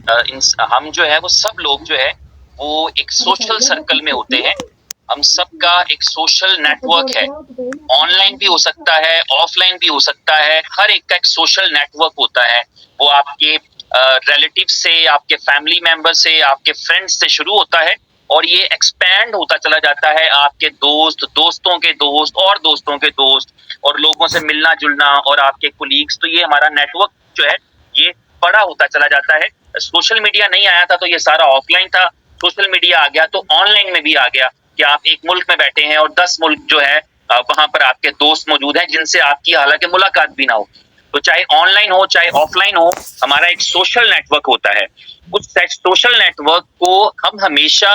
हम जो है वो सब लोग जो है वो एक सोशल सर्कल में होते हैं। हम सबका एक सोशल नेटवर्क है, ऑनलाइन भी हो सकता है, ऑफलाइन भी हो सकता है। हर एक का एक सोशल नेटवर्क होता है। वो आपके रिलेटिव से, आपके फैमिली मेंबर से, आपके फ्रेंड्स से शुरू होता है और ये एक्सपैंड होता चला जाता है। आपके दोस्त, दोस्तों के दोस्त और दोस्तों के दोस्त और लोगों से मिलना जुलना और आपके कोलीग्स। तो ये हमारा नेटवर्क जो है ये बड़ा होता चला जाता है। सोशल मीडिया नहीं आया था तो ये सारा ऑफलाइन था। सोशल मीडिया आ गया तो ऑनलाइन में भी आ गया कि आप एक मुल्क में बैठे हैं और 10 मुल्क जो है वहां पर आपके दोस्त मौजूद हैं जिनसे आपकी हालांकि मुलाकात भी ना हो। तो चाहे ऑनलाइन हो चाहे ऑफलाइन हो, हमारा एक सोशल नेटवर्क होता है। उस सोशल नेटवर्क को हम हमेशा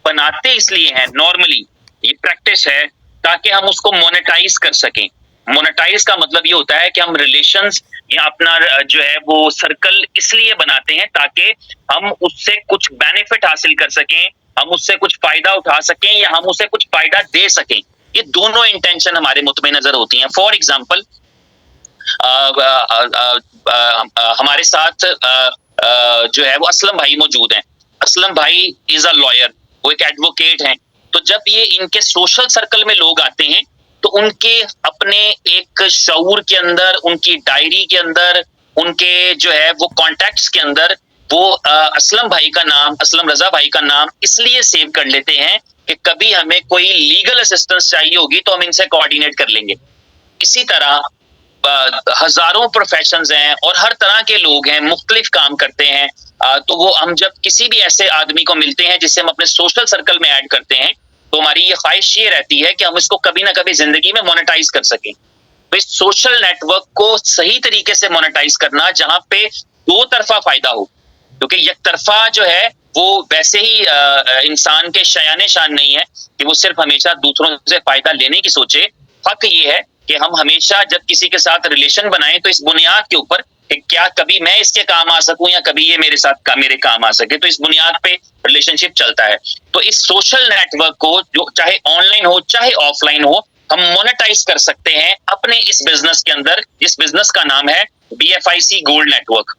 बनाते इसलिए हैं, नॉर्मली ये प्रैक्टिस है ताकि हम उसको मोनेटाइज कर सकें। मोनेटाइज का मतलब ये होता है कि हम रिलेशंस या अपना जो है वो सर्कल इसलिए बनाते हैं ताकि हम उससे कुछ बेनिफिट हासिल कर सकें, हम उससे कुछ फायदा उठा सकें या हम उसे कुछ फायदा दे सकें। ये दोनों इंटेंशन हमारे मुतमे नजर होती हैं। फॉर एग्जाम्पल हमारे साथ जो है वो असलम भाई मौजूद हैं। असलम भाई इज अ लॉयर, वो एक एडवोकेट हैं। तो जब ये इनके सोशल सर्कल में लोग आते हैं तो उनके अपने एक शऊर के अंदर, उनकी डायरी के अंदर, उनके जो है वो कॉन्टैक्ट्स के अंदर वो असलम भाई का नाम, असलम रजा भाई का नाम इसलिए सेव कर लेते हैं कि कभी हमें कोई लीगल असिस्टेंस चाहिए होगी तो हम इनसे कोऑर्डिनेट कर लेंगे। इसी तरह हजारों प्रोफेशंस हैं और हर तरह के लोग हैं, मुख्तलिफ काम करते हैं। तो वो हम जब किसी भी ऐसे आदमी को मिलते हैं जिसे हम अपने सोशल सर्कल में ऐड करते हैं तो हमारी ये ख्वाहिश ये रहती है कि हम इसको कभी ना कभी जिंदगी में मोनेटाइज कर सकें। तो इस सोशल नेटवर्क को सही तरीके से मोनेटाइज करना जहां पे दो तरफा फायदा हो, क्योंकि एक तरफा जो है वो वैसे ही इंसान के शयाने शान नहीं है कि वो सिर्फ हमेशा दूसरों से फायदा लेने की सोचे। हक ये है कि हम हमेशा जब किसी के साथ रिलेशन बनाएं तो इस बुनियाद के ऊपर कि क्या कभी मैं इसके काम आ सकूं या कभी ये मेरे काम आ सके, तो इस बुनियाद पे रिलेशनशिप चलता है। तो इस सोशल नेटवर्क को जो चाहे ऑनलाइन हो चाहे ऑफलाइन हो, हम मोनेटाइज कर सकते हैं अपने इस बिजनेस के अंदर, जिस बिजनेस का नाम है BFIC गोल्ड नेटवर्क।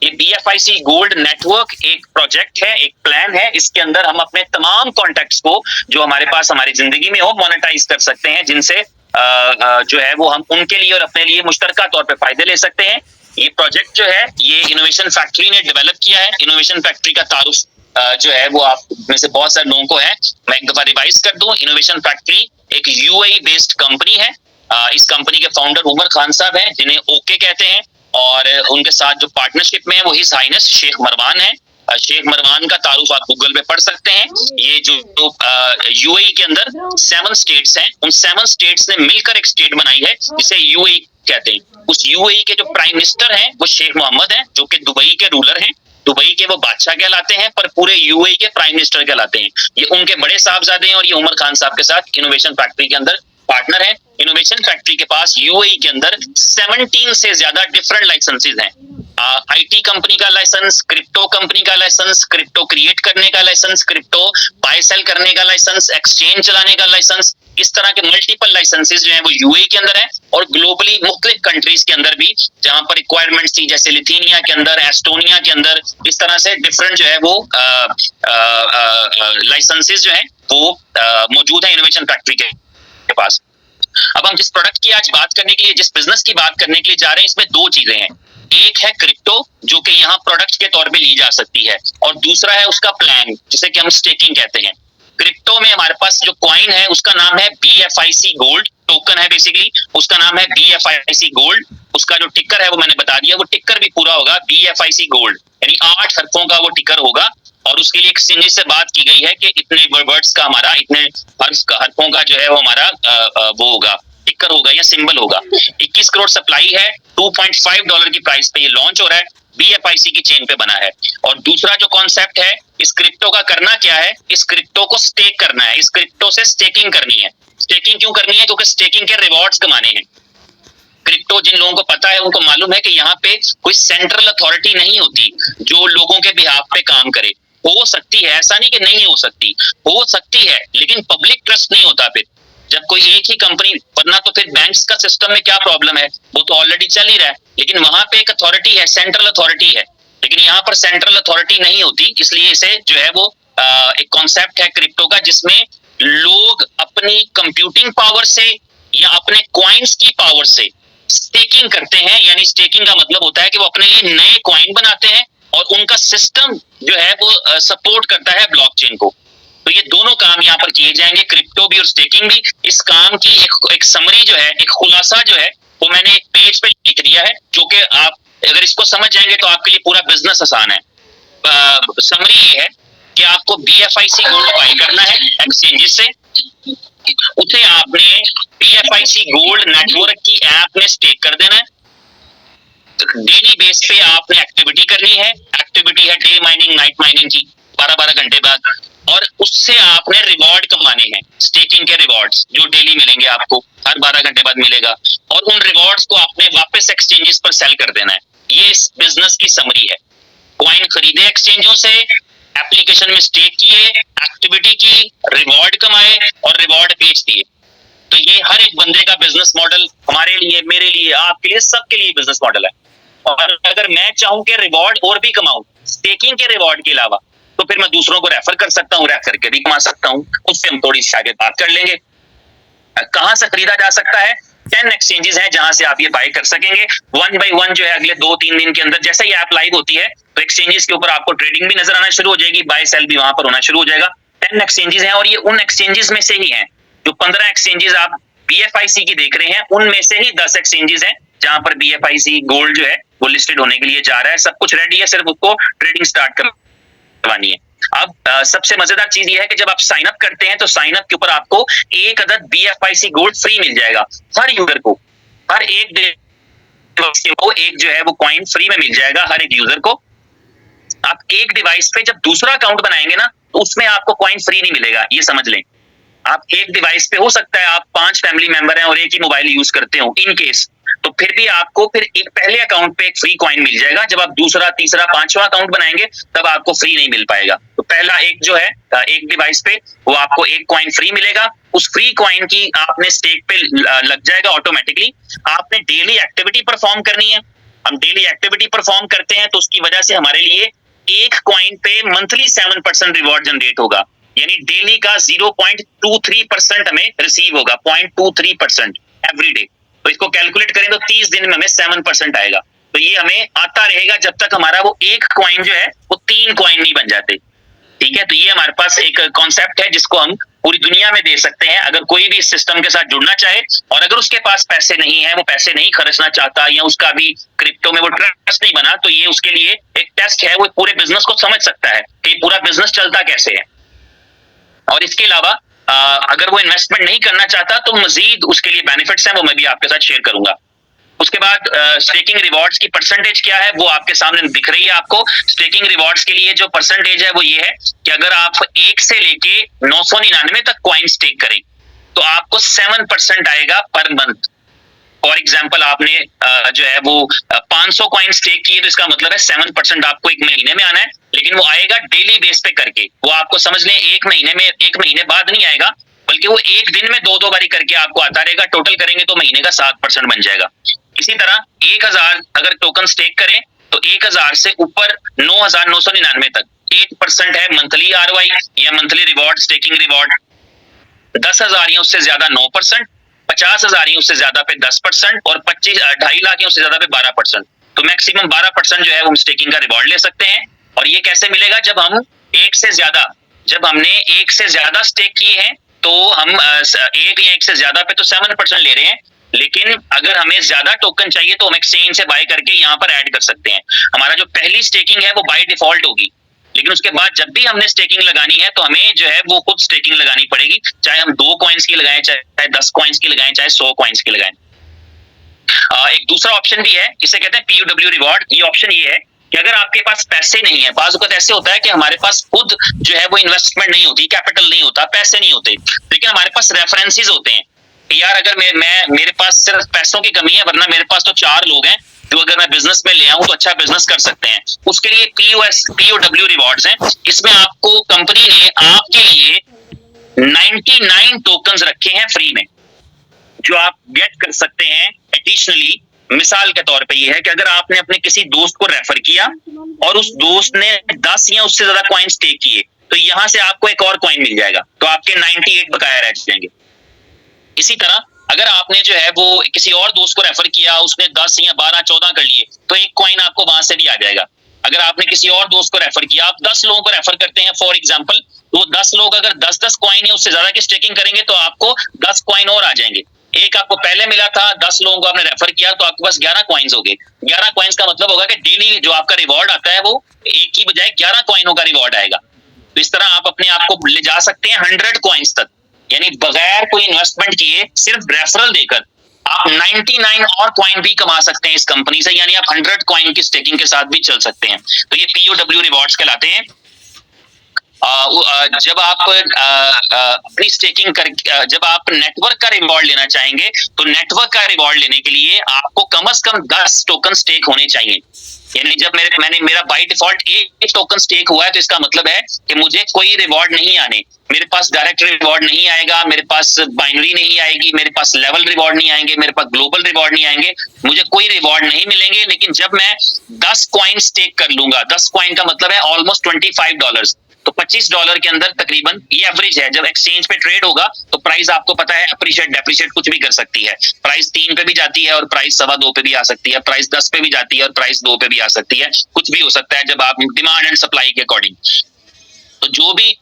ये BFIC गोल्ड नेटवर्क एक प्रोजेक्ट है, एक प्लान है। इसके अंदर हम अपने तमाम कॉन्टैक्ट्स को जो हमारे पास हमारी जिंदगी में हो मोनेटाइज कर सकते हैं, जिनसे जो है वो हम उनके लिए और अपने लिए मुश्तरका तौर पे फायदे ले सकते हैं। ये प्रोजेक्ट जो है ये इनोवेशन फैक्ट्री ने डेवलप किया है। इनोवेशन फैक्ट्री का तारुफ जो है वो आप में से बहुत सारे लोगों को है। मैं एक दफा रिवाइज कर दूं, इनोवेशन फैक्ट्री एक UAE बेस्ड कंपनी है। इस कंपनी के फाउंडर उमर खान साहब हैं जिन्हें ओके कहते हैं, और उनके साथ जो पार्टनरशिप में है वो हिज हाइनेस शेख मरवान है। शेख मरवान का तारुफ आप गूगल पे पढ़ सकते हैं। ये जो UAE के अंदर 7 स्टेट्स हैं, उन 7 स्टेट्स ने मिलकर एक स्टेट बनाई है जिसे UAE कहते हैं। उस UAE के जो प्राइम मिनिस्टर हैं वो शेख मोहम्मद हैं, जो कि दुबई के रूलर हैं। दुबई के वो बादशाह कहलाते हैं पर पूरे UAE के प्राइम मिनिस्टर कहलाते हैं। ये उनके बड़े साहबजादे हैं और ये उमर खान साहब के साथ इनोवेशन फैक्ट्री के अंदर पार्टनर है। इनोवेशन फैक्ट्री के पास UAE के अंदर 17 से ज्यादा डिफरेंट लाइसेंसेज हैं। IT कंपनी का लाइसेंस, क्रिप्टो कंपनी का लाइसेंस, क्रिप्टो क्रिएट करने का लाइसेंस, क्रिप्टो बाय सेल करने का लाइसेंस, एक्सचेंज चलाने का लाइसेंस, इस तरह के मल्टीपल लाइसेंसेज जो हैं वो UAE के अंदर है। और ग्लोबली मुख्तलिफ कंट्रीज के अंदर भी जहां पर रिक्वायरमेंट्स थी, जैसे लिथुआनिया के अंदर, एस्टोनिया के अंदर, इस तरह से डिफरेंट जो है वो लाइसेंसेज जो है वो मौजूद है इनोवेशन फैक्ट्री के पास। अब हम जिस प्रोडक्ट की आज बात करने के लिए, जिस बिजनेस की बात करने के लिए जा रहे हैं, इसमें दो चीजें हैं। एक है क्रिप्टो जो कि यहाँ प्रोडक्ट के तौर पे ली जा सकती है, और दूसरा है उसका प्लान जिसे कि हम स्टेकिंग कहते हैं। क्रिप्टो में हमारे पास जो कॉइन है उसका नाम है BFIC गोल्ड, टोकन है बेसिकली, उसका नाम है BFIC गोल्ड। उसका जो टिकर है वो मैंने बता दिया, वो टिकर भी पूरा होगा BFIC गोल्ड, यानी 8 हरफों का वो टिकर होगा। और उसके लिए सिंजी से बात की गई है कि इतने वर्ड्स का हमारा, इतने हरफों का जो है वो हमारा वो होगा, टिकर होगा या सिंबल होगा। 21 करोड़ सप्लाई है, $2.5 की प्राइस पे ये लॉन्च हो रहा है, BFIC की चेन पे बना है। और दूसरा जो कॉन्सेप्ट है इस क्रिप्टो का, करना क्या है, इस क्रिप्टो को स्टेक करना है, इस क्रिप्टो से स्टेकिंग करनी है। स्टेकिंग क्यों करनी है? क्योंकि स्टेकिंग के रिवॉर्ड्स कमाने हैं। क्रिप्टो जिन लोगों को पता है उनको मालूम है कि यहाँ पे कोई सेंट्रल अथॉरिटी नहीं होती जो लोगों के बिहाफ पे काम करे। हो सकती है, ऐसा नहीं कि नहीं हो सकती, हो सकती है, लेकिन पब्लिक ट्रस्ट नहीं होता फिर जब कोई एक ही कंपनी, वरना तो फिर बैंक्स का सिस्टम में क्या प्रॉब्लम है, वो तो ऑलरेडी चल ही रहा है। लेकिन वहां पे एक अथॉरिटी है, सेंट्रल अथॉरिटी है, लेकिन यहाँ पर सेंट्रल अथॉरिटी नहीं होती, इसलिए इसे जो है वो एक कॉन्सेप्ट है क्रिप्टो का, जिसमें लोग अपनी कंप्यूटिंग पावर से या अपने कॉइन्स की पावर से स्टेकिंग करते हैं। यानी स्टेकिंग का मतलब होता है कि वो अपने लिए नए कॉइन बनाते हैं और उनका सिस्टम जो है वो सपोर्ट करता है ब्लॉकचेन को। तो ये दोनों काम यहाँ पर किए जाएंगे, क्रिप्टो भी और स्टेकिंग भी। इस काम की एक समरी जो है, एक खुलासा जो है, वो मैंने एक पेज पे लिख दिया है, जो कि आप अगर इसको समझ जाएंगे तो आपके लिए पूरा बिजनेस आसान है। समरी ये है कि आपको BFIC गोल्ड बाय करना है एक्सचेंजेस से, उसे आपने BFIC गोल्ड नेटवर्क की ऐप में स्टेक कर देना है। डेली बेस पे आपने एक्टिविटी करनी है, एक्टिविटी है डे माइनिंग, नाइट माइनिंग की 12-12 घंटे बाद, और उससे आपने रिवॉर्ड कमाने हैं, स्टेकिंग के रिवॉर्ड्स जो डेली मिलेंगे आपको, हर 12 घंटे बाद मिलेगा, और उन रिवॉर्ड्स को आपने वापस एक्सचेंजेस पर सेल कर देना है। ये इस बिजनेस की समरी है। कॉइन खरीदे एक्सचेंजों से, एप्लीकेशन में स्टेक किए, एक्टिविटी की, रिवॉर्ड कमाए और रिवॉर्ड बेच दिए। तो ये हर एक बंदे का बिजनेस मॉडल, हमारे लिए, मेरे लिए, आपके लिए, सबके लिए बिजनेस मॉडल है। और अगर मैं चाहूं कि रिवॉर्ड और भी कमाऊं स्टेकिंग के रिवॉर्ड के अलावा, तो फिर मैं दूसरों को रेफर कर सकता हूं, रेफर करके भी कमा सकता हूं। उससे हम थोड़ी सी आगे बात कर लेंगे। कहां से खरीदा जा सकता है? 10 एक्सचेंजेस हैं जहां से आप ये बाय कर सकेंगे। 1 by 1 जो है अगले 2-3 दिन के अंदर, जैसे ये ऐप लाइव होती है तो एक्सचेंजेस के ऊपर आपको ट्रेडिंग भी नजर आना शुरू हो जाएगी, बाय सेल भी वहां पर होना शुरू हो जाएगा। 10 एक्सचेंजेस हैं और ये उन एक्सचेंजेस में से ही हैं जो 15 एक्सचेंजेस आप BFIC की देख रहे हैं, उनमें से ही 10 एक्सचेंजेस हैं जहां पर BFIC गोल्ड जो है वो लिस्टेड होने के लिए जा रहा है। सब कुछ रेडी है, सिर्फ उसको ट्रेडिंग स्टार्ट करवानी है। अब सबसे मजेदार चीज ये है कि जब आप साइन अप करते हैं तो साइन अप के ऊपर आपको एक अदद BFIC गोल्ड फ्री मिल जाएगा हर यूजर को। हर एक को एक जो है वो कॉइन फ्री में मिल जाएगा हर एक यूजर को। आप एक डिवाइस पे जब दूसरा अकाउंट बनाएंगे ना, तो उसमें आपको कॉइन फ्री नहीं मिलेगा, ये समझ लें। आप एक डिवाइस पे, हो सकता है आप 5 फैमिली मेंबर हैं और एक ही मोबाइल यूज करते हो इन केस, तो फिर भी आपको फिर एक पहले अकाउंट पे एक फ्री कॉइन मिल जाएगा। जब आप दूसरा, तीसरा, 5वां अकाउंट बनाएंगे तब आपको फ्री नहीं मिल पाएगा। तो पहला एक जो है एक डिवाइस पे वो आपको एक कॉइन फ्री मिलेगा। उस फ्री कॉइन की आपने स्टेक पे लग जाएगा ऑटोमेटिकली। आपने डेली एक्टिविटी परफॉर्म करनी है। हम डेली एक्टिविटी परफॉर्म करते हैं तो उसकी वजह से हमारे लिए एक कॉइन पे मंथली 7% रिवॉर्ड जनरेट होगा, यानी डेली का 0.23% हमें रिसीव होगा, 0.23% एवरी डे। तो इसको कैलकुलेट करें तो 30 दिन में हमें 7% आएगा। तो ये हमें आता रहेगा जब तक हमारा वो एक कॉइन जो है वो 3 कॉइन नहीं बन जाते। ठीक है, तो ये हमारे पास एक कॉन्सेप्ट है जिसको हम पूरी दुनिया में दे सकते हैं। अगर कोई भी इस सिस्टम के साथ जुड़ना चाहे और अगर उसके पास पैसे नहीं है, वो पैसे नहीं खर्चना चाहता या उसका भी क्रिप्टो में वो ट्रस्ट नहीं बना, तो ये उसके लिए एक टेस्ट है, वो पूरे बिजनेस को समझ सकता है कि पूरा बिजनेस चलता कैसे है। और इसके अलावा अगर वो इन्वेस्टमेंट नहीं करना चाहता तो मजीद उसके लिए बेनिफिट्स हैं, वो मैं भी आपके साथ शेयर करूंगा। उसके बाद स्टेकिंग रिवॉर्ड्स की परसेंटेज क्या है वो आपके सामने दिख रही है आपको। स्टेकिंग रिवॉर्ड्स के लिए जो परसेंटेज है वो ये है कि अगर आप 1 से लेके 999 तक कॉइन स्टेक करें तो आपको 7% आएगा पर मंथ। फॉर एग्जाम्पल आपने जो है वो 500 कॉइन स्टेक किए तो इसका मतलब है 7% आपको एक महीने में आना है, लेकिन वो आएगा डेली बेस पे करके। वो आपको समझ लें एक महीने बाद नहीं आएगा, बल्कि वो एक दिन में 2-2 बारी करके आपको आता रहेगा। टोटल करेंगे तो महीने का 7% बन जाएगा। इसी तरह 1000 अगर टोकन स्टेक करें तो 1000 से ऊपर 9999 तक 8% है मंथली ROI या मंथली रिवॉर्ड, स्टेकिंग रिवॉर्ड। 10,000 या उससे ज्यादा 9%, 50,000 या उससे ज्यादा पे 10% और 2.5 लाख या उससे ज्यादा पे 12%। तो मैक्सिमम 12% जो है वो हम स्टेकिंग का रिवॉर्ड ले सकते हैं। और ये कैसे मिलेगा? जब हम जब हमने एक से ज्यादा स्टेक किए हैं तो हम एक या एक से ज्यादा पे तो 7% ले रहे हैं, लेकिन अगर हमें ज्यादा टोकन चाहिए तो हम एक्सचेंज से बाय करके यहाँ पर ऐड कर सकते हैं। हमारा जो पहली स्टेकिंग है वो बाय डिफॉल्ट होगी, लेकिन उसके बाद जब भी हमने स्टेकिंग लगानी है तो हमें जो है वो खुद स्टेकिंग लगानी पड़ेगी, चाहे हम 2 कॉइन्स की लगाएं, चाहे 10 कॉइन्स की लगाएं, चाहे 100 कॉइन्स की लगाएं। एक दूसरा ऑप्शन भी है, इसे कहते हैं POW रिवॉर्ड। ये ऑप्शन ये है कि अगर आपके पास पैसे नहीं है, बाज़ वक़्त ऐसे होता है कि हमारे पास खुद जो है वो इन्वेस्टमेंट नहीं होती, कैपिटल नहीं होता, पैसे नहीं होते, लेकिन हमारे पास रेफरेंसेस होते हैं। यार अगर मेरे पास सिर्फ पैसों की कमी है, वरना मेरे पास तो 4 लोग हैं जो अगर मैं बिजनेस में ले आऊं तो अच्छा बिजनेस कर सकते हैं। उसके लिए POW रिवॉर्ड्स हैं। इसमें आपको कंपनी ने आपके लिए 99 टोकन्स रखे हैं फ्री में, जो आप गेट कर सकते हैं एडिशनली मिसाल के तौर पे ये है कि अगर आपने अपने किसी दोस्त को रेफर किया और उस दोस्त ने 10 या उससे ज्यादा कॉइन्स टेक किए, तो यहां से आपको एक और कॉइन मिल जाएगा, तो आपके 98 बकाया रह जाएंगे। इसी तरह अगर आपने जो है वो किसी और दोस्त को रेफर किया, उसने 10 या 12 14 कर लिए, तो एक कॉइन आपको वहां से भी आ जाएगा। अगर आपने किसी और दोस्त को रेफर किया, आप 10 लोगों को रेफर करते हैं फॉर एग्जांपल, तो 10 लोग अगर 10-10 कॉइन या उससे ज्यादा की स्टेकिंग करेंगे तो आपको 10 कॉइन और आ जाएंगे। एक आपको पहले मिला था, 10 लोगों को आपने रेफर किया तो आपके पास 11 कॉइन्स हो गए। 11 कॉइन्स का मतलब होगा कि डेली जो आपका रिवॉर्ड आता है वो एक की बजाय 11 कॉइनों का रिवॉर्ड आएगा। तो इस तरह आप अपने आप को ले जा सकते हैं 100 कॉइन्स तक, यानी बगैर कोई इन्वेस्टमेंट किए सिर्फ रेफरल देकर आप 99 और कॉइन भी कमा सकते हैं इस कंपनी से, यानी आप 100 कॉइन की स्टेकिंग के साथ भी चल सकते हैं। तो ये POW रिवॉर्ड्स कहलाते हैं। जब आप अपनी स्टेकिंग कर जब आप नेटवर्क का रिवॉर्ड लेना चाहेंगे, तो नेटवर्क का रिवॉर्ड लेने के लिए आपको कम से कम 10 टोकन स्टेक होने चाहिए। यानी जब मेरा बाय डिफॉल्ट एक टोकन स्टेक हुआ है, तो इसका मतलब है कि मुझे कोई रिवॉर्ड नहीं आने, मेरे पास डायरेक्ट रिवॉर्ड नहीं आएगा, मेरे पास बाइनरी नहीं आएगी, मेरे पास लेवल रिवॉर्ड नहीं आएंगे, मेरे पास ग्लोबल रिवॉर्ड नहीं आएंगे, मुझे कोई रिवॉर्ड नहीं मिलेंगे। लेकिन जब मैं 10 कॉइन स्टेक कर लूंगा, 10 कॉइन का मतलब है ऑलमोस्ट $25, तो $25 के अंदर तकरीबन ये एवरेज है। जब एक्सचेंज पे ट्रेड होगा तो प्राइस आपको पता है अप्रिशिएट डेप्रिशिएट कुछ भी कर सकती है, प्राइस 3 पे भी जाती है और प्राइस 2.25 पे भी आ सकती है, प्राइस 10 पे भी जाती है और प्राइस 2 पे भी आ सकती है, कुछ भी हो सकता है जब आप डिमांड एंड सप्लाई के अकॉर्डिंग। तो जो भी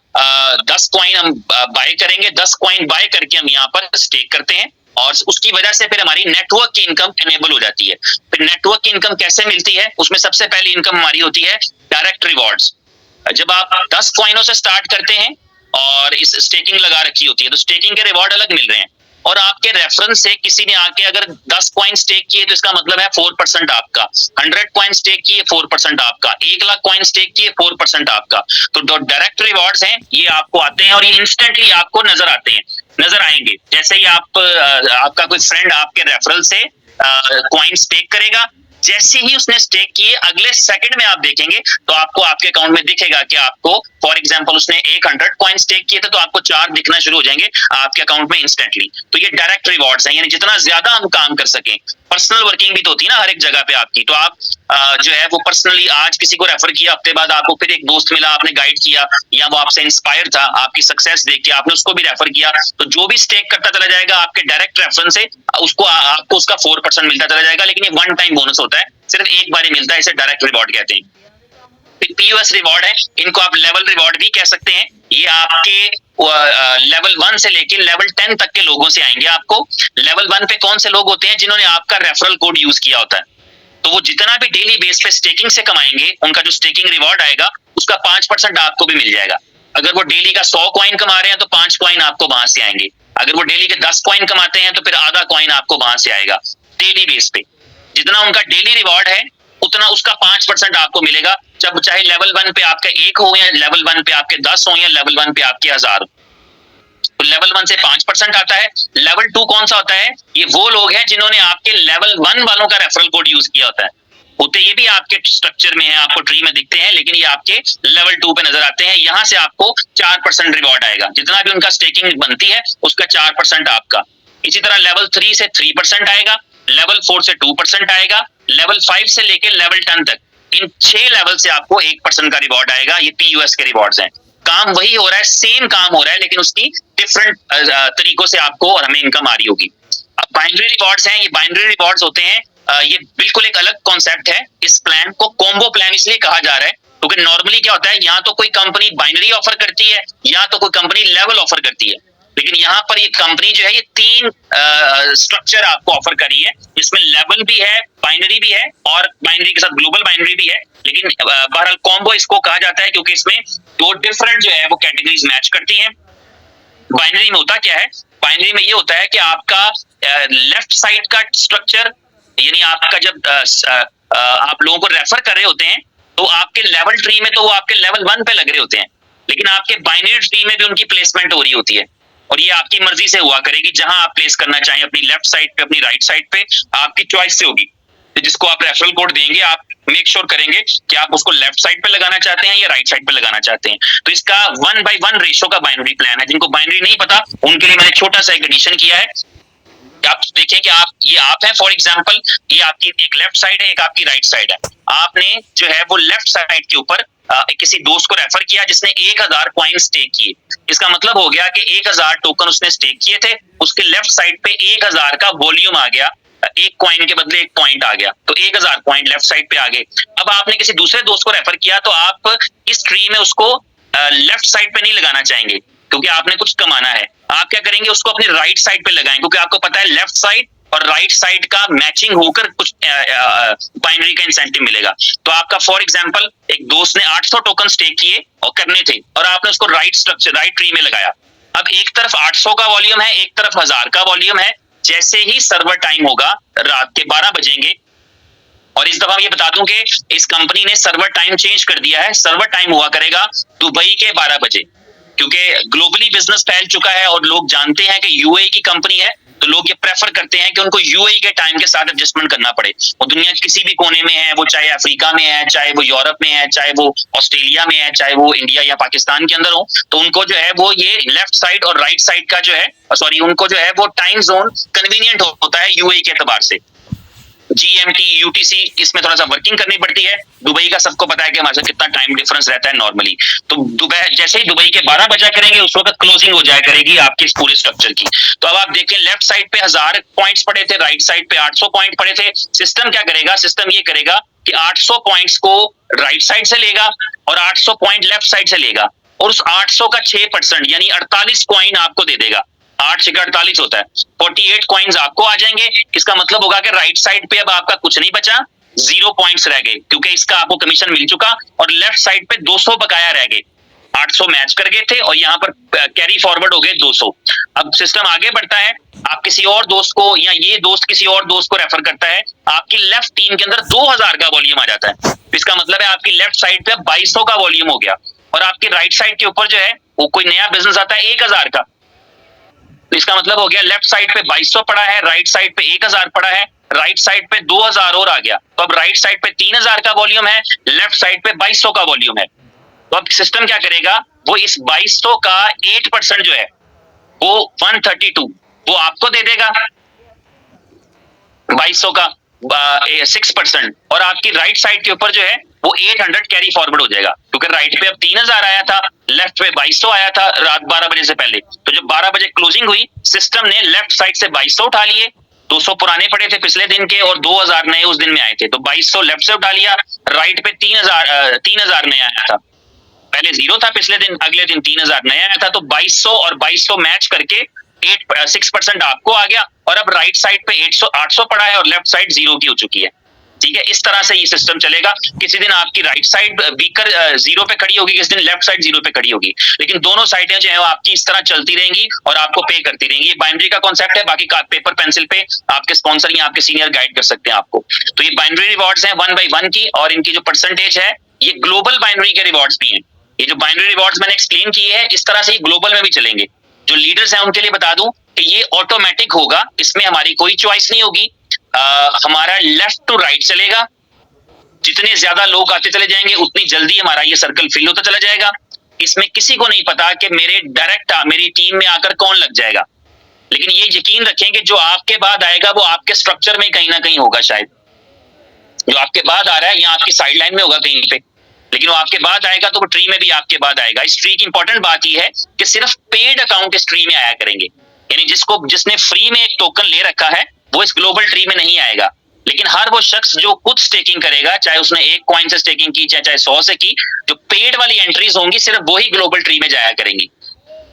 10 कॉइन हम बाय करेंगे, 10 कॉइन बाय करके हम यहाँ पर स्टेक करते हैं और उसकी वजह से फिर हमारी नेटवर्क की इनकम एनेबल हो जाती है। फिर नेटवर्क की इनकम कैसे मिलती है, उसमें सबसे पहली इनकम हमारी होती है डायरेक्ट रिवॉर्ड्स। जब आप 10 कॉइनों से स्टार्ट करते हैं और इस स्टेकिंग लगा रखी होती है, तो स्टेकिंग के रिवॉर्ड अलग मिल रहे हैं, और आपके रेफरेंस से किसी ने आके अगर 10 कॉइन स्टेक किए तो इसका मतलब है 4% आपका, 100 कॉइन स्टेक किए 4% आपका, 1 लाख कॉइन स्टेक किए 4% आपका। तो जो डायरेक्ट रिवॉर्ड्स हैं ये आपको आते हैं और ये इंस्टेंटली आपको नजर आते हैं, नजर आएंगे। जैसे ही आपका कोई फ्रेंड आपके रेफरल से कॉइन स्टेक करेगा, जैसे ही उसने स्टेक किए अगले सेकंड में आप देखेंगे तो आपको आपके अकाउंट में दिखेगा कि आपको फॉर एग्जांपल उसने 100 कॉइन स्टेक किए थे तो आपको 4 दिखना शुरू हो जाएंगे आपके अकाउंट में इंस्टेंटली। तो ये डायरेक्ट रिवॉर्ड्स हैं, यानी जितना ज्यादा हम काम कर सकें। पर्सनल वर्किंग भी तो होती है ना हर एक जगह पे आपकी, तो आप जो है वो पर्सनली आज किसी को रेफर किया, हफ्ते बाद आपको फिर एक दोस्त मिला, आपने गाइड किया या वो आपसे इंस्पायर था, आपकी सक्सेस देख के आपने उसको भी रेफर किया, तो जो भी स्टेक करता चला जाएगा आपके डायरेक्ट रेफरेंस से उसको आपको उसका 4% मिलता चला जाएगा। लेकिन ये वन टाइम बोनस होता है, सिर्फ एक बार ही मिलता है, इसे डायरेक्ट रिवॉर्ड कहते हैं। POS रिवॉर्ड है, इनको आप लेवल रिवॉर्ड भी कह सकते हैं। ये आपके लेवल 1 से लेके लेवल 10 तक के लोगों से आएंगे। आपको लेवल 1 पे कौन से लोग होते हैं, जिन्होंने आपका रेफरल कोड यूज किया होता है, तो वो जितना भी डेली बेस पे स्टेकिंग से कमाएंगे उनका जो स्टेकिंग रिवॉर्ड आएगा उसका 5% आपको भी मिल जाएगा। अगर वो डेली का 100 कॉइन कमा रहे हैं तो 5 कॉइन आपको वहां से आएंगे। अगर वो डेली के 10 कॉइन कमाते हैं तो फिर आधा कॉइन आपको वहां से आएगा। डेली बेस पे जितना उनका डेली रिवॉर्ड है उतना उसका 5% आपको मिलेगा, जब चाहे लेवल 1 पे आपका 1 हो या लेवल 1 पे आपके 10 हो या लेवल 1 पे आपके 1000 हो। तो लेवल 1 से 5% आता है। लेवल 2 कौन सा होता है, ये वो लोग हैं जिन्होंने आपके लेवल 1 वालों का रेफरल कोड यूज किया होता है। होते ये भी आपके स्ट्रक्चर में है, आपको ट्री में दिखते हैं, लेकिन ये आपके लेवल 2 पे नजर आते हैं। यहां से आपको 4% रिवॉर्ड आएगा, जितना भी उनका स्टेकिंग बनती है उसका 4% आपका। इसी तरह लेवल 3 से 3% आएगा, लेवल 4 से 2% आएगा, लेवल 5 से लेकर लेवल 10 तक इन 6 लेवल से आपको 1% का रिवॉर्ड आएगा। ये POS के रिवॉर्ड्स हैं। काम वही हो रहा है, सेम काम हो रहा है, लेकिन उसकी डिफरेंट तरीकों से आपको और हमें इनकम आ रही होगी। अब बाइनरी रिवॉर्ड्स हैं, ये बाइनरी रिवॉर्ड्स होते हैं, ये बिल्कुल एक अलग कॉन्सेप्ट है। इस प्लान को कॉम्बो प्लान इसलिए कहा जा रहा है क्योंकि नॉर्मली क्या होता है, यहाँ तो कोई कंपनी बाइनरी ऑफर करती है या तो कोई कंपनी लेवल ऑफर करती है, लेकिन यहाँ पर ये कंपनी जो है ये 3 स्ट्रक्चर आपको ऑफर करी है। इसमें लेवल भी है, बाइनरी भी है और बाइनरी के साथ ग्लोबल बाइनरी भी है। लेकिन बहरहाल कॉम्बो इसको कहा जाता है क्योंकि इसमें 2 डिफरेंट जो है वो कैटेगरीज मैच करती हैं। बाइनरी में होता क्या है, बाइनरी में ये होता है कि आपका लेफ्ट साइड का स्ट्रक्चर, यानी आपका जब आप लोगों को रेफर कर रहे होते हैं तो आपके लेवल ट्री में तो वो आपके लेवल 1 पे लग रहे होते हैं, लेकिन आपके बाइनरी ट्री में भी उनकी प्लेसमेंट हो रही होती है और ये आपकी मर्जी से हुआ करेगी। जहां आप प्लेस करना चाहें, अपनी लेफ्ट साइड पे, अपनी राइट साइड पे, आपकी चॉइस से होगी। तो जिसको आप रेफरल कोड देंगे आप मेक श्योर करेंगे कि आप उसको लेफ्ट साइड पे लगाना चाहते हैं या राइट साइड पे लगाना चाहते हैं। तो इसका 1/1 रेशो का बाइनरी प्लान है। जिनको बाइनरी नहीं पता उनके लिए मैंने छोटा सा एक एडिशन किया है। आप देखें कि ये आप है फॉर एग्जांपल, ये आपकी एक लेफ्ट साइड है, एक आपकी राइट साइड है। आपने जो है वो लेफ्ट साइड के ऊपर किसी दोस्त को रेफर किया जिसने 1000 कॉइन स्टेक किए। इसका मतलब हो गया कि 1000 टोकन उसने स्टेक किए थे, उसके लेफ्ट साइड पे 1000 का वॉल्यूम आ गया, एक कॉइन के बदले एक पॉइंट आ गया, तो 1000 पॉइंट लेफ्ट साइड पे आ गए। अब आपने किसी दूसरे दोस्त को रेफर किया तो आप इस ट्री में उसको लेफ्ट साइड पे नहीं लगाना चाहेंगे क्योंकि आपने कुछ कमाना है। आप क्या करेंगे, उसको अपनी राइट साइड पे लगाएं क्योंकि आपको पता है लेफ्ट साइड और राइट साइड का मैचिंग होकर कुछ बाइनरी का इंसेंटिव मिलेगा। तो आपका फॉर एग्जांपल एक दोस्त ने 800 टोकन स्टेक किए और करने थे और आपने उसको राइट ट्री में लगाया। अब एक तरफ 800 का वॉल्यूम है, एक तरफ 1000 का वॉल्यूम है। जैसे ही सर्वर टाइम होगा रात के 12 बजेंगे, और इस दफा ये बता दूं कि इस कंपनी ने सर्वर टाइम चेंज कर दिया है। सर्वर टाइम हुआ करेगा दुबई के 12 बजे, क्योंकि ग्लोबली बिजनेस फैल चुका है और लोग जानते हैं कि यूएई की कंपनी है, तो लोग ये प्रेफर करते हैं कि उनको यूएई के टाइम के साथ एडजस्टमेंट करना पड़े। वो दुनिया के किसी भी कोने में है, वो चाहे अफ्रीका में है, चाहे वो यूरोप में है, चाहे वो ऑस्ट्रेलिया में है, चाहे वो इंडिया या पाकिस्तान के अंदर हो, तो उनको जो है वो ये लेफ्ट साइड और राइट साइड का जो है उनको जो है वो टाइम जोन कन्वीनियंट होता है यूएई के एतबार से। जीएमटी यूटीसी इसमें थोड़ा सा वर्किंग करनी पड़ती है। दुबई का सबको पता है कि हमारे साथ कितना टाइम डिफरेंस रहता है नॉर्मली। तो दुबई जैसे ही दुबई के 12 बजा करेंगे उस वक्त क्लोजिंग हो जाया करेगी आपके इस पूरे स्ट्रक्चर की। तो अब आप देखें लेफ्ट साइड पे 1000 पॉइंट्स पड़े थे, राइट साइड पे 800 पॉइंट पड़े थे। सिस्टम क्या करेगा, सिस्टम ये करेगा कि 800 पॉइंट्स को राइट साइड से लेगा और 800 पॉइंट लेफ्ट साइड से लेगा और उस 800 का 6% यानी 48 कॉइन आपको दे देगा। 8 6 48 होता है, 48 कॉइन्स आपको आ जाएंगे। इसका मतलब होगा कि राइट साइड पे अब आपका कुछ नहीं बचा, 0 पॉइंट्स रह गए क्योंकि इसका आपको कमीशन मिल चुका, और लेफ्ट साइड पे 200 बकाया रह गए। 800 मैच कर गए थे और यहाँ पर कैरी फॉरवर्ड हो गए 200। अब सिस्टम आगे बढ़ता है, आप किसी और दोस्त को या ये दोस्त किसी और दोस्त को रेफर करता है, आपकी लेफ्ट टीम के अंदर 2000 का वॉल्यूम आ जाता है। इसका मतलब है आपकी लेफ्ट साइड पे 2200 का वॉल्यूम हो गया और आपकी राइट साइड के ऊपर जो है वो कोई नया बिजनेस आता है 1000 का। तो इसका मतलब हो गया लेफ्ट साइड पे 2200 पड़ा है, राइट साइड पे 1000 पड़ा है, राइट साइड पे 2000 और आ गया। तो अब राइट साइड पे 3000 का वॉल्यूम है, लेफ्ट साइड पे 2200 का वॉल्यूम है। तो अब सिस्टम क्या करेगा, वो इस 2200 का 8% जो है वो 132 वो आपको दे देगा 2200 का 6%, और आपकी राइट साइड के ऊपर जो है वो 800 कैरी फॉरवर्ड हो जाएगा क्योंकि राइट पे अब 3000 आया था, लेफ्ट पे 2200 आया था रात 12 बजे से पहले। तो जब 12 बजे क्लोजिंग हुई, सिस्टम ने लेफ्ट साइड से 2200 उठा लिए, 200 पुराने पड़े थे पिछले दिन के और 2000 नए उस दिन में आए थे, तो 2200 लेफ्ट से उठा लिया, राइट पे 3000 नया आया था। पहले 0 था पिछले दिन, अगले दिन 3000 नया आया था, तो 2200 और 2200 मैच करके 6% आपको आ गया, और अब राइट साइड पे 800 पड़ा है और लेफ्ट साइड 0 की हो चुकी है। ठीक है, इस तरह से ये सिस्टम चलेगा। किसी दिन आपकी राइट साइड वीकर 0 पे खड़ी होगी, किसी दिन लेफ्ट साइड 0 पे खड़ी होगी, लेकिन दोनों साइडें जो है आपकी इस तरह चलती रहेंगी और आपको पे करती रहेंगी। ये बाइनरी का कॉन्सेप्ट है, बाकी पेपर पेंसिल पे आपके स्पॉन्सर या आपके सीनियर गाइड कर सकते हैं आपको। तो ये बाइनरी रिवॉर्ड्स हैं 1 by 1 की, और इनकी जो परसेंटेज है ये ग्लोबल बाइनरी के रिवॉर्ड्स भी हैं। ये जो बाइनरी रिवॉर्ड्स मैंने एक्सप्लेन किए हैं इस तरह से ये ग्लोबल में भी चलेंगे। जो लीडर्स हैं उनके लिए बता दूं कि ये ऑटोमेटिक होगा, इसमें हमारी कोई चॉइस नहीं होगी। हमारा लेफ्ट टू राइट चलेगा, जितने ज्यादा लोग आते चले जाएंगे उतनी जल्दी हमारा ये सर्कल फिल होता चला जाएगा। इसमें किसी को नहीं पता कि मेरी टीम में आकर कौन लग जाएगा, लेकिन ये यकीन रखें कि जो आपके बाद आएगा वो आपके स्ट्रक्चर में कहीं ना कहीं होगा। शायद जो आपके बाद आ रहा है या आपकी साइड लाइन में होगा कहीं पे, लेकिन वो आपके बाद आएगा तो वो ट्री में भी आपके बाद आएगा। इस ट्री की इंपॉर्टेंट बात ये है कि सिर्फ पेड अकाउंट इस ट्री में आया करेंगे, यानी जिसने फ्री में एक टोकन ले रखा है वो इस ग्लोबल ट्री में नहीं आएगा। लेकिन हर वो शख्स जो खुद स्टेकिंग करेगा, चाहे उसने 1 कॉइन से स्टेकिंग की चाहे 100 से की, जो पेड वाली एंट्रीज होंगी सिर्फ वो ही ग्लोबल ट्री में जाया करेंगी।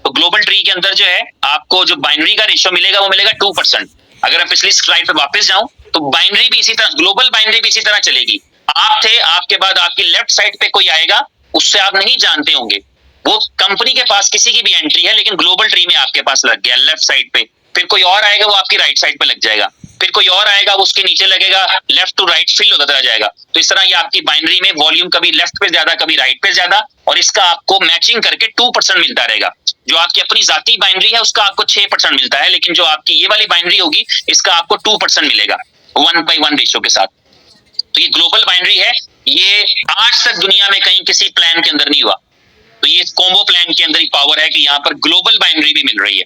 तो ग्लोबल ट्री के अंदर जो है आपको जो बाइनरी का रेशियो मिलेगा वो मिलेगा 2%। अगर मैं पिछली स्लाइड पे वापस जाऊं तो बाइनरी भी इसी तरह, ग्लोबल बाइनरी भी इसी तरह चलेगी। आप थे, आपके बाद आपकी लेफ्ट साइड पे कोई आएगा, उससे आप नहीं जानते होंगे, वो कंपनी के पास किसी की भी एंट्री है लेकिन ग्लोबल ट्री में आपके पास लग गया लेफ्ट साइड पे। फिर कोई और आएगा वो आपकी राइट साइड पे लग जाएगा, फिर कोई और आएगा वो उसके नीचे लगेगा, लेफ्ट टू राइट फिल होता चला जाएगा। तो इस तरह ये आपकी बाइनरी में वॉल्यूम कभी लेफ्ट पे ज्यादा कभी राइट पे ज्यादा, और इसका आपको मैचिंग करके 2% मिलता रहेगा। जो आपकी अपनी जाती बाइनरी है उसका आपको 6% मिलता है, लेकिन जो आपकी ये वाली बाइनरी होगी इसका आपको 2% मिलेगा 1 by 1 रेशियो के साथ। तो ये ग्लोबल बाइनरी है, ये आज तक दुनिया में कहीं किसी प्लान के अंदर नहीं हुआ। तो ये कॉम्बो प्लान के अंदर ही पावर है कि यहाँ पर ग्लोबल बाइनरी भी मिल रही है।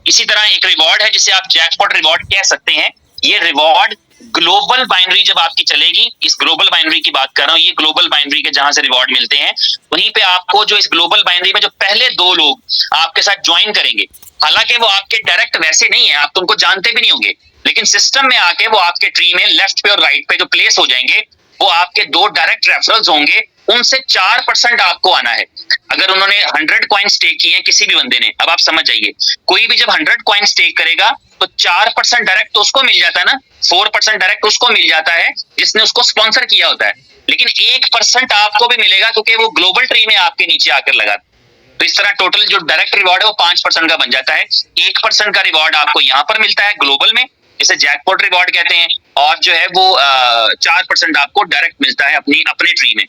इसी तरह एक रिवॉर्ड है जिसे आप जैकपॉट रिवॉर्ड कह सकते हैं। ये रिवॉर्ड ग्लोबल बाइनरी जब आपकी चलेगी, इस ग्लोबल बाइनरी की बात कर रहा हूँ, ये ग्लोबल बाइनरी के जहां से रिवॉर्ड मिलते हैं, वहीं पे आपको जो इस ग्लोबल बाइनरी में जो पहले 2 लोग आपके साथ ज्वाइन करेंगे, हालांकि वो आपके डायरेक्ट वैसे नहीं है, आप तुमको जानते भी नहीं होंगे, लेकिन सिस्टम में आके वो आपके ट्री में लेफ्ट पे और राइट पे जो प्लेस हो जाएंगे, वो आपके 2 डायरेक्ट रेफरल्स होंगे, उनसे 4% आपको आना है। अगर उन्होंने 100 कॉइन स्टेक किए हैं किसी भी बंदे ने, अब आप समझ जाइए, कोई भी जब 100 कॉइन स्टेक करेगा तो 4% डायरेक्ट तो उसको मिल जाता है ना, 4% डायरेक्ट उसको मिल जाता है जिसने उसको स्पॉन्सर किया होता है, लेकिन 1% आपको भी मिलेगा क्योंकि वो ग्लोबल ट्री में आपके नीचे आकर लगा। तो इस तरह टोटल जो डायरेक्ट रिवॉर्ड है वो 5% का बन जाता है। 1% का रिवॉर्ड आपको यहाँ पर मिलता है ग्लोबल में, जिसे जैकपॉट रिवॉर्ड कहते हैं, और जो है वो 4% आपको डायरेक्ट मिलता है अपने ट्री में।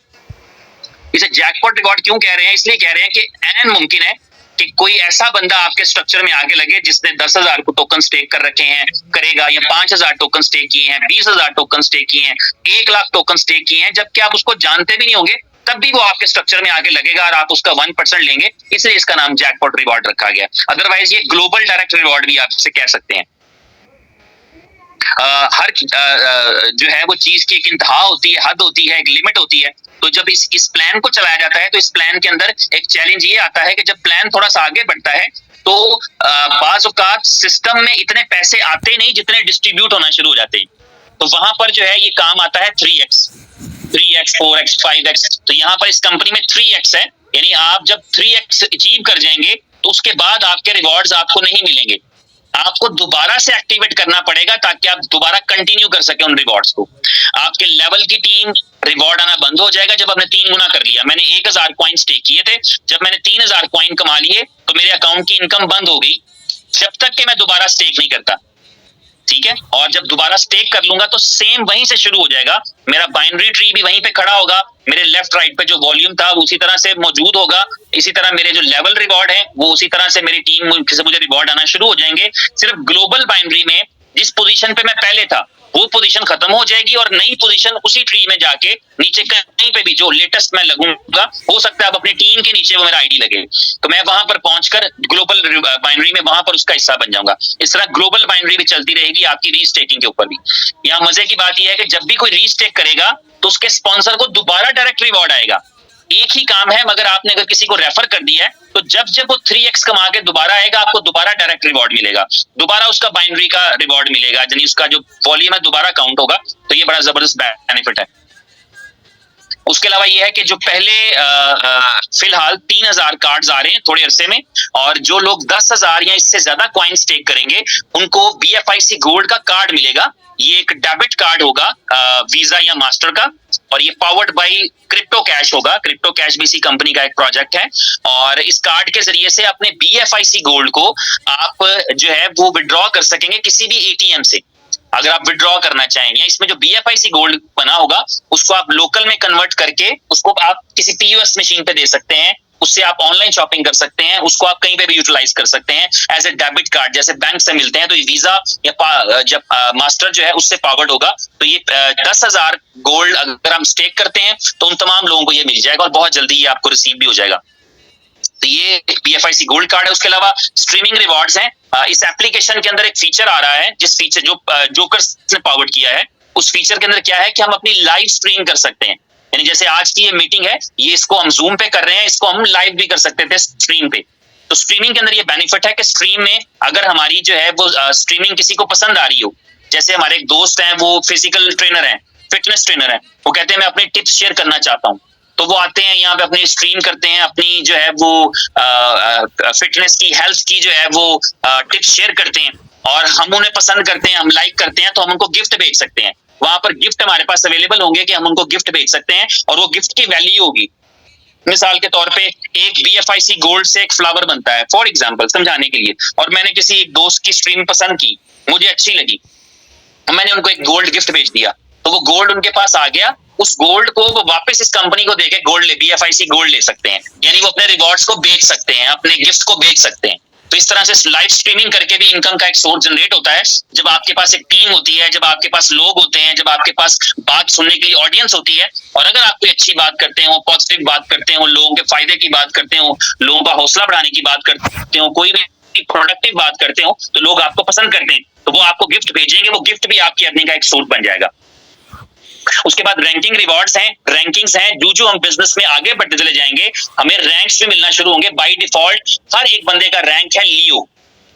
इसे जैकपॉट रिवॉर्ड क्यों कह रहे हैं? इसलिए कह रहे हैं कि ऐन मुमकिन है कि कोई ऐसा बंदा आपके स्ट्रक्चर में आगे लगे जिसने 10,000 को टोकन स्टेक कर रखे हैं, करेगा, या 5,000 टोकन स्टेक किए हैं, 20,000 टोकन स्टेक किए हैं, 1,00,000 टोकन स्टेक किए हैं, जबकि आप उसको जानते भी नहीं होंगे, तब भी वो आपके स्ट्रक्चर में आगे लगेगा और आप उसका 1% लेंगे, इसलिए इसका नाम जैकपॉट रिवॉर्ड रखा गया। अदरवाइज ये ग्लोबल डायरेक्ट रिवॉर्ड भी आप इसे कह सकते हैं। हर जो है वो चीज की एक इंतहा होती है, हद होती है, एक लिमिट होती है। तो जब इस प्लान को चलाया जाता है तो इस प्लान के अंदर एक चैलेंज ये आता है कि जब प्लान थोड़ा सा आगे बढ़ता है तो बाज औकात सिस्टम में इतने पैसे आते नहीं जितने डिस्ट्रीब्यूट होना शुरू हो जाते हैं। तो वहां पर जो है ये काम आता है 3x, 4x, 5x। तो यहाँ पर इस कंपनी में 3x है, यानी आप जब 3x अचीव कर जाएंगे तो उसके बाद आपके रिवॉर्ड्स आपको नहीं मिलेंगे, आपको दोबारा से एक्टिवेट करना पड़ेगा ताकि आप दोबारा कंटिन्यू कर सके उन रिवॉर्ड्स को। आपके लेवल की टीम रिवॉर्ड आना बंद हो जाएगा जब आपने 3 गुना कर लिया। मैंने 1,000 कॉइन स्टेक किए थे, जब मैंने 3,000 कॉइन कमा लिए तो मेरे अकाउंट की इनकम बंद हो गई जब तक कि मैं दोबारा स्टेक नहीं करता, ठीक है। और जब दोबारा स्टेक कर लूंगा तो सेम वहीं से शुरू हो जाएगा, मेरा बाइनरी ट्री भी वहीं पे खड़ा होगा, मेरे लेफ्ट राइट पे जो वॉल्यूम था वो उसी तरह से मौजूद होगा, इसी तरह मेरे जो लेवल रिवॉर्ड है वो उसी तरह से मेरी टीम से मुझे रिवॉर्ड आना शुरू हो जाएंगे। सिर्फ ग्लोबल बाइनरी में जिस पोजीशन पे मैं पहले था वो पोजीशन खत्म हो जाएगी और नई पोजीशन उसी ट्री में जाके नीचे कहीं पे भी जो लेटेस्ट मैं लगूंगा, हो सकता है अब अपनी टीम के नीचे वो मेरा आईडी लगे, तो मैं वहां पर पहुंचकर ग्लोबल बाइनरी में वहां पर उसका हिस्सा बन जाऊंगा। इस तरह ग्लोबल बाइनरी भी चलती रहेगी आपकी रीस्टेकिंग के ऊपर भी। यहाँ मजे की बात यह है कि जब भी कोई रीस्टेक करेगा तो उसके स्पॉन्सर को दोबारा डायरेक्ट रिवॉर्ड आएगा। एक ही काम है, मगर आपने अगर किसी को रेफर कर दिया है तो जब जब वो 3x कमा के दोबारा आएगा आपको दोबारा डायरेक्ट रिवॉर्ड मिलेगा, दोबारा उसका बाइनरी का रिवॉर्ड मिलेगा, यानी उसका जो वॉल्यूम है दोबारा काउंट होगा। तो ये बड़ा जबरदस्त बेनिफिट है। उसके अलावा ये है कि जो पहले फिलहाल 3,000 कार्ड्स आ रहे हैं थोड़े अरसे में, और जो लोग 10,000 या इससे ज्यादा कॉइन स्टेक करेंगे उनको BFIC गोल्ड का कार्ड मिलेगा। ये एक डेबिट कार्ड होगा वीजा या मास्टर का, और ये पावर्ड बाय क्रिप्टो कैश होगा। क्रिप्टो कैश भी इसी कंपनी का एक प्रोजेक्ट है, और इस कार्ड के जरिए से अपने BFIC गोल्ड को आप जो है वो विड्रॉ कर सकेंगे किसी भी ATM से, अगर आप विड्रॉ करना चाहेंगे। इसमें जो BFIC गोल्ड बना होगा उसको आप लोकल में कन्वर्ट करके उसको आप किसी POS मशीन पे दे सकते हैं, उससे आप ऑनलाइन शॉपिंग कर सकते हैं, उसको आप कहीं पे भी यूटिलाइज कर सकते हैं एज ए डेबिट कार्ड, जैसे बैंक से मिलते हैं। तो ये वीजा या जब मास्टर जो है उससे पावर्ड होगा। तो ये 10,000 गोल्ड अगर हम स्टेक करते हैं तो उन तमाम लोगों को ये मिल जाएगा और बहुत जल्दी ये आपको रिसीव भी हो जाएगा। तो ये BFIC गोल्ड कार्ड है। उसके अलावा स्ट्रीमिंग रिवॉर्ड्स हैं। इस एप्लीकेशन के अंदर एक फीचर आ रहा है, जिस फीचर जो जोकर्स ने पावर्ड किया है, उस फीचर के अंदर क्या है कि हम अपनी लाइव स्ट्रीम कर सकते हैं। यानी जैसे आज की ये मीटिंग है, ये इसको हम जूम पे कर रहे हैं, इसको हम लाइव भी कर सकते थे स्ट्रीम पे। तो स्ट्रीमिंग के अंदर ये बेनिफिट है कि स्ट्रीम में अगर हमारी जो है वो स्ट्रीमिंग किसी को पसंद आ रही हो, जैसे हमारे एक दोस्त हैं वो फिजिकल ट्रेनर हैं, फिटनेस ट्रेनर हैं, वो कहते हैं मैं अपने टिप्स शेयर करना चाहता हूँ, तो वो आते हैं यहाँ पे अपनी स्ट्रीम करते हैं, अपनी जो है वो फिटनेस की, हेल्थ की जो है वो टिप्स शेयर करते हैं, और हम उन्हें पसंद करते हैं, हम लाइक करते हैं, तो हम उनको गिफ्ट भेज सकते हैं। वहां पर गिफ्ट हमारे पास अवेलेबल होंगे कि हम उनको गिफ्ट भेज सकते हैं, और वो गिफ्ट की वैल्यू होगी। मिसाल के तौर पे एक BFIC गोल्ड से एक फ्लावर बनता है, फॉर एग्जांपल समझाने के लिए, और मैंने किसी एक दोस्त की स्ट्रीम पसंद की, मुझे अच्छी लगी, मैंने उनको एक गोल्ड गिफ्ट भेज दिया, तो वो गोल्ड उनके पास आ गया। उस गोल्ड को वो वापस इस कंपनी को देके गोल्ड ले BFIC गोल्ड ले सकते हैं, यानी वो अपने रिवॉर्ड्स को बेच सकते हैं, अपने गिफ्ट को बेच सकते हैं। तो इस तरह से लाइव स्ट्रीमिंग करके भी इनकम का एक सोर्स जनरेट होता है। जब आपके पास एक टीम होती है, जब आपके पास लोग होते हैं, जब आपके पास बात सुनने के लिए ऑडियंस होती है, और अगर आप कोई अच्छी बात करते हो, पॉजिटिव बात करते हो, लोगों के फायदे की बात करते हो, लोगों का हौसला बढ़ाने की बात करते हो, कोई भी आपकी प्रोडक्टिव बात करते हो तो लोग आपको पसंद करते हैं, तो वो आपको गिफ्ट भेजेंगे, वो गिफ्ट भी आपकी अर्निंग का एक सोर्स बन जाएगा। उसके बाद रैंकिंग रिवॉर्ड्स हैं, रैंकिंग्स हैं, जो हम बिजनेस में आगे बढ़ते चले जाएंगे हमें रैंक्स भी मिलना शुरू होंगे। बाय डिफॉल्ट हर एक बंदे का रैंक है Leo,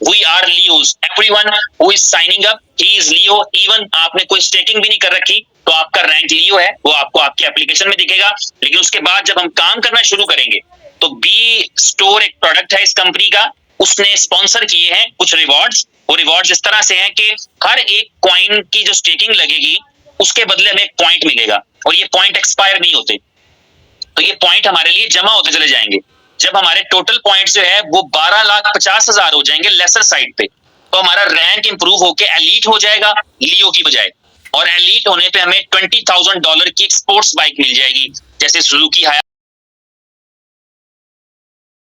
we are Leos, everyone who is signing up he is Leo. Even आपने कोई स्टेकिंग भी नहीं कर रखी तो आपका रैंक लियो है, वो आपको आपके एप्लीकेशन में दिखेगा। लेकिन उसके बाद जब हम काम करना शुरू करेंगे तो बी स्टोर एक प्रोडक्ट है इस कंपनी का, उसने स्पॉन्सर किए हैं कुछ रिवॉर्ड्स। वो रिवॉर्ड्स इस तरह से हैं कि हर एक कॉइन की जो स्टेकिंग लगेगी उसके बदले हमें एक पॉइंट मिलेगा, और ये पॉइंट एक्सपायर नहीं होते, तो ये पॉइंट हमारे लिए जमा होते चले जाएंगे। जब हमारे टोटल पॉइंट जो है वो 12,50,000 हो जाएंगे लेसर साइड पे, तो हमारा रैंक इंप्रूव होके एलीट हो जाएगा लियो की बजाय, और एलीट होने पे हमें $20,000 की एक स्पोर्ट्स बाइक मिल जाएगी, जैसे सुजुकी हाया